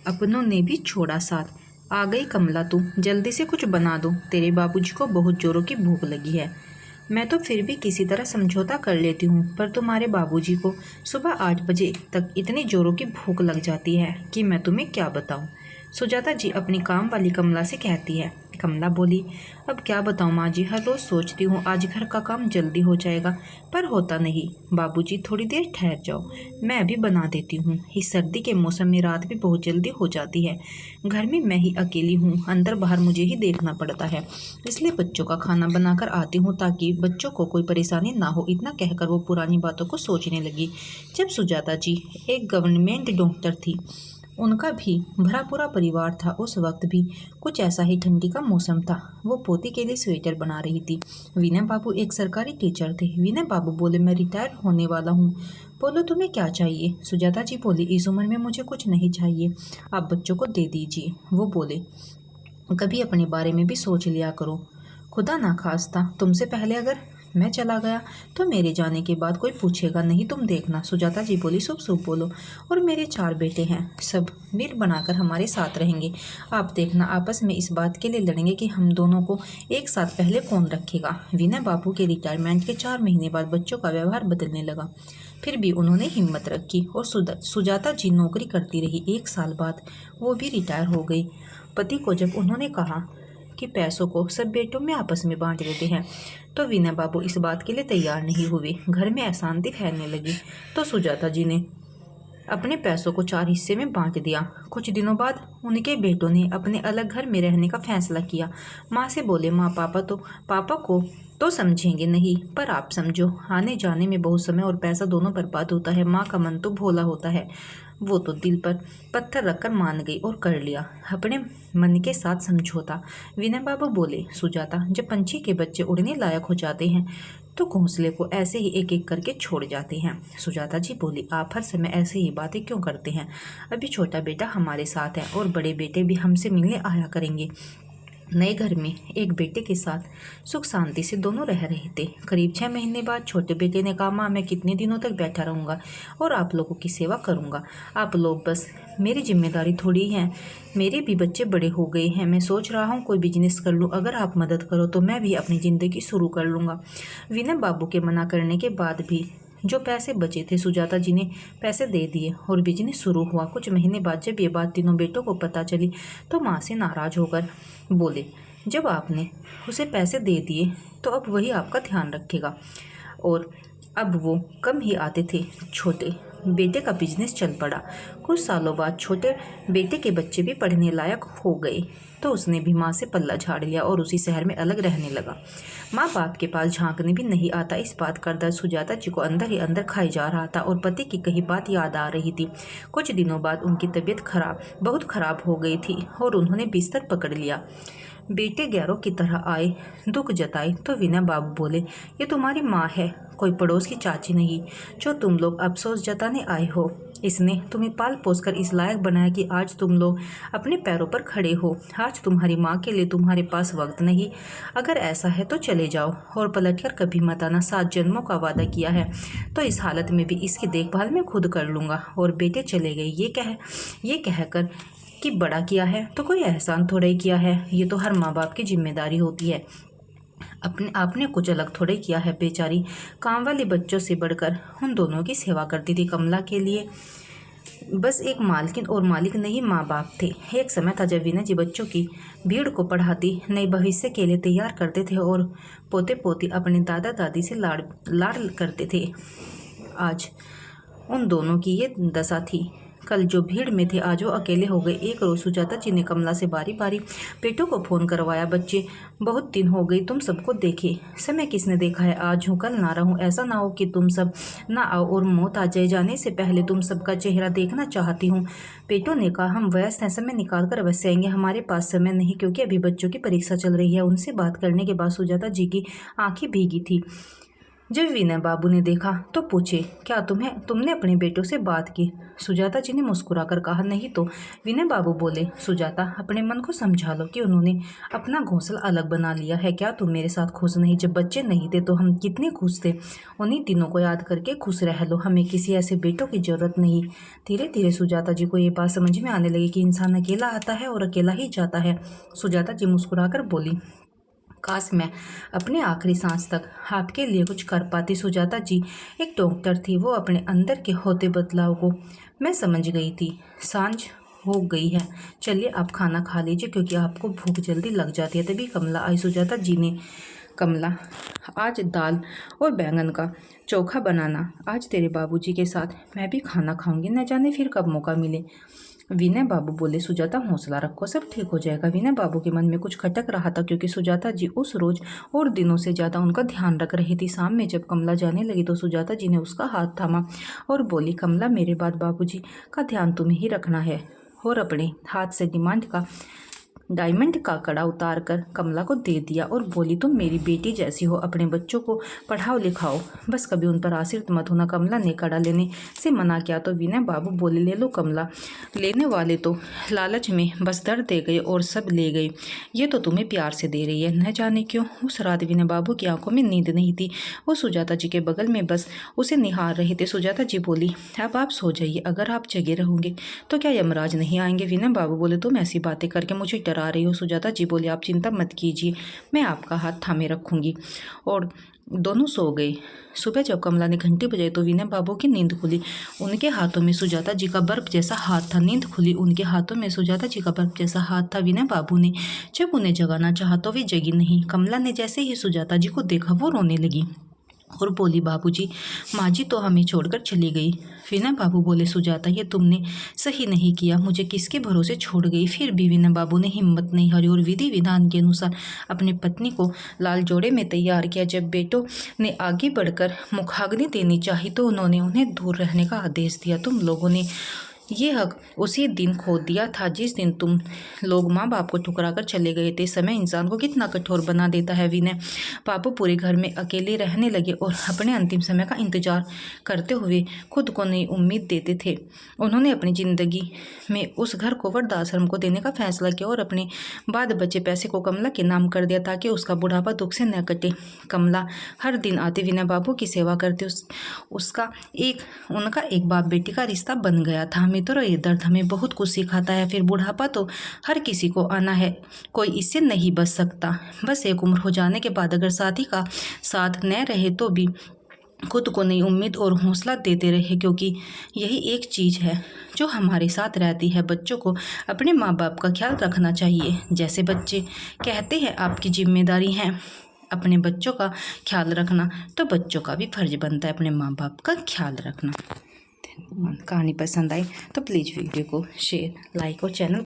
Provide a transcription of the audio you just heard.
अपनों ने भी छोड़ा साथ। आ गई कमला तू, जल्दी से कुछ बना दो, तेरे बाबूजी को बहुत जोरों की भूख लगी है। मैं तो फिर भी किसी तरह समझौता कर लेती हूँ, पर तुम्हारे बाबूजी को सुबह 8 बजे तक इतनी जोरों की भूख लग जाती है कि मैं तुम्हें क्या बताऊँ। सुजाता जी अपनी काम वाली कमला से कहती है। कमला बोली, अब क्या बताऊँ माँ जी, हर रोज़ सोचती हूँ आज घर का काम जल्दी हो जाएगा, पर होता नहीं। बाबूजी थोड़ी देर ठहर जाओ, मैं अभी बना देती हूँ। इस सर्दी के मौसम में रात भी बहुत जल्दी हो जाती है। घर में मैं ही अकेली हूँ, अंदर बाहर मुझे ही देखना पड़ता है, इसलिए बच्चों का खाना बनाकर आती हूँ ताकि बच्चों को कोई परेशानी ना हो। इतना कहकर वो पुरानी बातों को सोचने लगी। जब सुजाता जी एक गवर्नमेंट डॉक्टर थी, उनका भी भरा पूरा परिवार था। उस वक्त भी कुछ ऐसा ही ठंडी का मौसम था। वो पोती के लिए स्वेटर बना रही थी। विनय बाबू एक सरकारी टीचर थे। विनय बाबू बोले, मैं रिटायर होने वाला हूँ, बोलो तुम्हें क्या चाहिए। सुजाता जी बोली, इस उम्र में मुझे कुछ नहीं चाहिए, आप बच्चों को दे दीजिए। वो बोले, कभी अपने बारे में भी सोच लिया करो, खुदा ना खास्ता तुमसे पहले अगर मैं चला गया तो मेरे जाने के बाद कोई पूछेगा नहीं, तुम देखना। सुजाता जी बोली, शुभ शुभ बोलो। और मेरे 4 बेटे हैं, सब मिल बनाकर हमारे साथ रहेंगे। आप देखना, आपस में इस बात के लिए लड़ेंगे कि हम दोनों को एक साथ पहले कौन रखेगा। विनय बाबू के रिटायरमेंट के 4 महीने बाद बच्चों का व्यवहार बदलने लगा। फिर भी उन्होंने हिम्मत रखी और सुजाता जी नौकरी करती रही। 1 साल बाद वो भी रिटायर हो गई। पति को जब उन्होंने कहा कि पैसों को सब बेटों में आपस में बांट देते हैं, तो विनय बाबू इस बात के लिए तैयार नहीं हुए। घर में अशांति फैलने लगी, तो सुजाता जी ने अपने पैसों को 4 हिस्से में बांट दिया। कुछ दिनों बाद उनके बेटों ने अपने अलग घर में रहने का फैसला किया। माँ से बोले, माँ पापा को तो समझेंगे नहीं, पर आप समझो, आने जाने में बहुत समय और पैसा दोनों बर्बाद होता है। माँ का मन तो भोला होता है, वो तो दिल पर पत्थर रखकर मान गई और कर लिया अपने मन के साथ समझौता। विनय बाबू बोले, सुजाता, जब पंछी के बच्चे उड़ने लायक हो जाते हैं तो घोंसले को ऐसे ही एक एक करके छोड़ जाते हैं। सुजाता जी बोली, आप हर समय ऐसे ही बातें क्यों करते हैं? अभी छोटा बेटा हमारे साथ है और बड़े बेटे भी हमसे मिलने आया करेंगे। नए घर में एक बेटे के साथ सुख शांति से दोनों रह रहे थे। करीब 6 महीने बाद छोटे बेटे ने कहा, माँ मैं कितने दिनों तक बैठा रहूँगा और आप लोगों की सेवा करूँगा। आप लोग बस मेरी जिम्मेदारी थोड़ी है, मेरे भी बच्चे बड़े हो गए हैं। मैं सोच रहा हूँ कोई बिजनेस कर लूँ, अगर आप मदद करो तो मैं भी अपनी ज़िंदगी शुरू कर लूँगा। विनय बाबू के मना करने के बाद भी जो पैसे बचे थे सुजाता जी ने पैसे दे दिए और बिजनेस शुरू हुआ। कुछ महीने बाद जब ये बात तीनों बेटों को पता चली तो माँ से नाराज़ होकर बोले, जब आपने उसे पैसे दे दिए तो अब वही आपका ध्यान रखेगा। और अब वो कम ही आते थे। छोटे बेटे का बिजनेस चल पड़ा। कुछ सालों बाद छोटे बेटे के बच्चे भी पढ़ने लायक हो गए, तो उसने भी माँ से पल्ला झाड़ लिया और उसी शहर में अलग रहने लगा। माँ बाप के पास झांकने भी नहीं आता। इस बात का दर्द सुजाता जी को अंदर ही अंदर खाई जा रहा था और पति की कही बात याद आ रही थी। कुछ दिनों बाद उनकी तबीयत बहुत खराब हो गई थी और उन्होंने बिस्तर पकड़ लिया। बेटे गैरों की तरह आए, दुख जताए, तो विनय बाबू बोले, ये तुम्हारी माँ है, कोई पड़ोस की चाची नहीं जो तुम लोग अफसोस जताने आए हो। इसने तुम्हें पाल पोस कर इस लायक बनाया कि आज तुम लोग अपने पैरों पर खड़े हो। आज तुम्हारी माँ के लिए तुम्हारे पास वक्त नहीं। अगर ऐसा है तो चले जाओ और पलटकर कभी मत आना। 7 जन्मों का वादा किया है तो इस हालत में भी इसकी देखभाल मैं खुद कर लूँगा। और बेटे चले गए। ये कहकर कि बड़ा किया है तो कोई एहसान थोड़ा ही किया है, ये तो हर माँ बाप की जिम्मेदारी होती है। आपने कुछ अलग थोड़े किया है। बेचारी काम वाले बच्चों से बढ़कर उन दोनों की सेवा करती थी। कमला के लिए बस एक मालकिन और मालिक नहीं माँ बाप थे। एक समय था जब विनय जी बच्चों की भीड़ को पढ़ाती, नए भविष्य के लिए तैयार करते थे और पोते पोती अपने दादा दादी से लाड़ करते थे। आज उन दोनों की ये दशा थी। कल जो भीड़ में थे आज वो अकेले हो गए। एक रोज सुजाता जी ने कमला से बारी बारी बेटों को फोन करवाया, बच्चे बहुत दिन हो गई तुम सबको देखे, समय किसने देखा है, आज हूँ कल ना रहूँ, ऐसा ना हो कि तुम सब ना आओ और मौत आ जाए, जाने से पहले तुम सबका चेहरा देखना चाहती हूँ। बेटों ने कहा, हम व्यस्त हैं, समय निकाल कर अवश्य आएंगे। हमारे पास समय नहीं क्योंकि अभी बच्चों की परीक्षा चल रही है। उनसे बात करने के बाद सुजाता जी की आंखें भीगी थी। जब विनय बाबू ने देखा तो पूछे, क्या तुमने अपने बेटों से बात की? सुजाता जी ने मुस्कुराकर कहा, नहीं तो। विनय बाबू बोले, सुजाता, अपने मन को समझा लो कि उन्होंने अपना घोंसला अलग बना लिया है। क्या तुम मेरे साथ खुश नहीं? जब बच्चे नहीं थे तो हम कितने खुश थे। उन्हीं दिनों को याद करके खुश रह लो। हमें किसी ऐसे बेटों की जरूरत नहीं। धीरे धीरे सुजाता जी को ये बात समझ में आने लगी कि इंसान अकेला आता है और अकेला ही जाता है। सुजाता जी मुस्कुराकर बोली, काश मैं अपने आखिरी सांस तक आपके लिए कुछ कर पाती। सुजाता जी एक डॉक्टर थी, वो अपने अंदर के होते बदलाव को मैं समझ गई थी। सांझ हो गई है, चलिए आप खाना खा लीजिए क्योंकि आपको भूख जल्दी लग जाती है। तभी कमला आई। सुजाता जी ने, कमला, आज दाल और बैंगन का चोखा बनाना। आज तेरे बाबूजी के साथ मैं भी खाना खाऊंगी, न जाने फिर कब मौका मिले। विनय बाबू बोले, सुजाता हौसला रखो, सब ठीक हो जाएगा। विनय बाबू के मन में कुछ खटक रहा था क्योंकि सुजाता जी उस रोज और दिनों से ज़्यादा उनका ध्यान रख रही थी। शाम में जब कमला जाने लगी तो सुजाता जी ने उसका हाथ थामा और बोली, कमला, मेरे बाद बाबूजी का ध्यान तुम्हें ही रखना है। और अपने हाथ से डायमंड का कड़ा उतार कर कमला को दे दिया और बोली, तुम मेरी बेटी जैसी हो, अपने बच्चों को पढ़ाओ लिखाओ, बस कभी उन पर आश्रित मत होना। कमला ने कड़ा लेने से मना किया तो विनय बाबू बोले, ले लो कमला। लेने वाले तो लालच में बस दर्द दे गए और सब ले गए। ये तो तुम्हें प्यार से दे रही है। न जाने क्यों उस रात विनय बाबू की आंखों में नींद नहीं थी। वो सुजाता जी के बगल में बस उसे निहार रहे थे। सुजाता जी बोली, अब आप सो जाइए, अगर आप जगे रहोगे तो क्या यमराज नहीं आएंगे? विनय बाबू बोले, तुम ऐसी बातें करके मुझे डरा रही हो। सुजाता जी बोली, आप चिंता मत कीजिए, मैं आपका हाथ थामे रखूंगी। और दोनों सो गए। सुबह जब कमला ने घंटी बजाई तो विनय बाबू की नींद खुली। उनके हाथों में सुजाता जी का बर्फ जैसा हाथ था। नींद खुली, उनके हाथों में सुजाता जी का बर्फ जैसा हाथ था। विनय बाबू ने जब उन्हें जगाना चाहा तो वे जगी नहीं। कमला ने जैसे ही सुजाता जी को देखा वो रोने लगी और बोली, बाबूजी, माँ जी तो हमें छोड़कर चली गई। विनय बाबू बोले, सुजाता, ये तुमने सही नहीं किया, मुझे किसके भरोसे छोड़ गई? फिर भी विनय बाबू ने हिम्मत नहीं हारी और विधि विधान के अनुसार अपनी पत्नी को लाल जोड़े में तैयार किया। जब बेटों ने आगे बढ़कर मुखाग्नि देनी चाही तो उन्होंने उन्हें दूर रहने का आदेश दिया। तुम लोगों ने ये हक उसी दिन खो दिया था जिस दिन तुम लोग माँ बाप को ठुकरा कर चले गए थे। समय इंसान को कितना कठोर बना देता है। विनय बाबू पूरे घर में अकेले रहने लगे और अपने अंतिम समय का इंतजार करते हुए खुद को नई उम्मीद देते थे। उन्होंने अपनी ज़िंदगी में उस घर को वृद्धाश्रम को देने का फैसला किया और अपने बाद बचे पैसे को कमला के नाम कर दिया ताकि उसका बुढ़ापा दुख से न कटे। कमला हर दिन आती, विनय बाबू की सेवा करती। उनका एक बाप बेटी का रिश्ता बन गया था। मित्रों, ये दर्द हमें बहुत कुछ सिखाता है। फिर बुढ़ापा तो हर किसी को आना है, कोई इससे नहीं बच सकता। बस एक उम्र हो जाने के बाद अगर साथी का साथ न रहे तो भी खुद को नई उम्मीद और हौसला देते रहे, क्योंकि यही एक चीज़ है जो हमारे साथ रहती है। बच्चों को अपने माँ बाप का ख्याल रखना चाहिए। जैसे बच्चे कहते हैं आपकी जिम्मेदारी है अपने बच्चों का ख्याल रखना, तो बच्चों का भी फर्ज बनता है अपने माँ बाप का ख्याल रखना। कहानी पसंद आई तो प्लीज़ वीडियो को शेयर, लाइक और चैनल